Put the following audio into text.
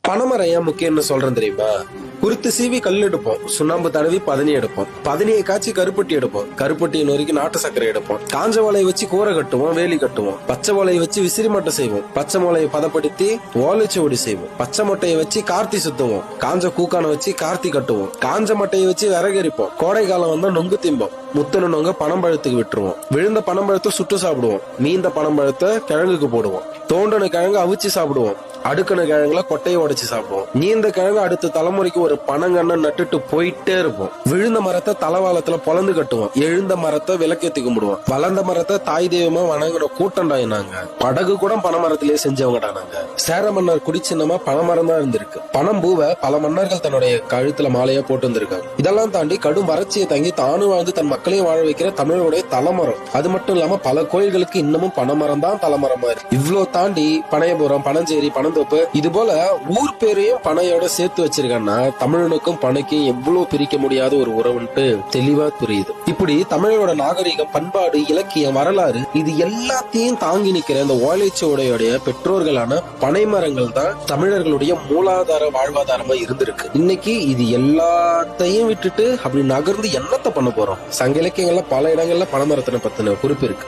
பனைமரம் ஏன் முக்கியம்னு சொல்றேன் தெரியுமா? குருத்து சீவி கல் எடுப்போம், சுண்ணாம்பு தடவி பதனி எடுப்போம், பதனியை காய்ச்சி கருப்பட்டி எடுப்போம், கருப்பட்டியை நொறுக்கி நாட்டு சர்க்கரை எடுப்போம், காஞ்ச வாழையை வச்சு கூரை கட்டுவோம், வேலி கட்டுவோம், பச்சை வாழையை வச்சு விசிறி மட்டை செய்வோம், பச்சை மொளையை பதப்படுத்தி ஓலைச்சுவடி செய்வோம், பச்சை மட்டையை வச்சு கார்த்தி சுத்துவோம், காஞ்ச கூக்கான வச்சு கார்த்தி கட்டுவோம், காஞ்ச மட்டையை வச்சு விறகரிப்போம், கோடை காலம் வந்தா நொங்கு திம்போம், முத்தன நொங்க பனம்பழத்துக்கு விட்டுருவோம், விழுந்த பனம்பழத்தை சுட்டு சாப்பிடுவோம், மீந்த பனம்பழத்தை கிழங்குக்கு போடுவோம், தோண்டன கிழங்கு அவிச்சு சாப்பிடுவோம், அடுக்கண கிழங்குல கொட்டையை உடைச்சு சாப்பிடுவோம், நீந்த கிழங்கு அடுத்த தலைமுறைக்கு ஒரு பனங்கண்ண நட்டுட்டு போயிட்டே இருப்போம். விழுந்த மரத்தை தலவாளத்துல பொலந்து கட்டுவோம், எழுந்த மரத்தை விளக்கேத்தி கும்பிடுவோம், வளர்ந்த மரத்தை தாய் தெய்வமா வணங்கின கூட்டண்டாயினாங்க. படகு கூட பனைமரத்திலேயே செஞ்சவங்கடா நாங்க. சேர மன்னர் குடிச்சின்னமா பனைமரம் தான் இருந்திருக்கு. பனம் பூவை பல மன்னர்கள் தன்னுடைய கழுத்துல மாலையா போட்டு வந்திருக்காங்க. இதெல்லாம் தாண்டி கடும் வறட்சியை தாங்கி தானும் வாழ்ந்து தன் மக்களையும் வாழ வைக்கிற தமிழருடைய தலைமரம். அது மட்டும் இல்லாம பல கோயில்களுக்கு இன்னமும் பனைமரம் தான் தலைமரமா இருக்கு. இவ்வளவு தாண்டி பனையபுரம், பனஞ்சேரி, பனந்தோப்பு இது போல ஊர் பேரையும் பனையோட சேர்த்து வச்சிருக்காங்கன்னா தமிழனுக்கும் பனைக்கும் எவ்வளவு பிரிக்க முடியாத ஒரு உறவுன்ட்டு தெளிவா புரியுது. இப்படி தமிழோட நாகரிகம், பண்பாடு, இலக்கியம், வரலாறு இது எல்லாத்தையும் தாங்கி நிக்கிற இந்த ஓலைச்சுவடையோடைய பெற்றோர்களான பனைமரங்கள் தான் தமிழர்களுடைய மூலாதார வாழ்வாதாரமா இருந்திருக்கு. இன்னைக்கு இது எல்லாத்தையும் விட்டுட்டு அப்படி நகர்ந்து என்னத்த பண்ண போறோம்? சங்க இலக்கியங்கள்ல பல இடங்கள்ல பனைமரத்தினை பத்தின குறிப்பு இருக்கு.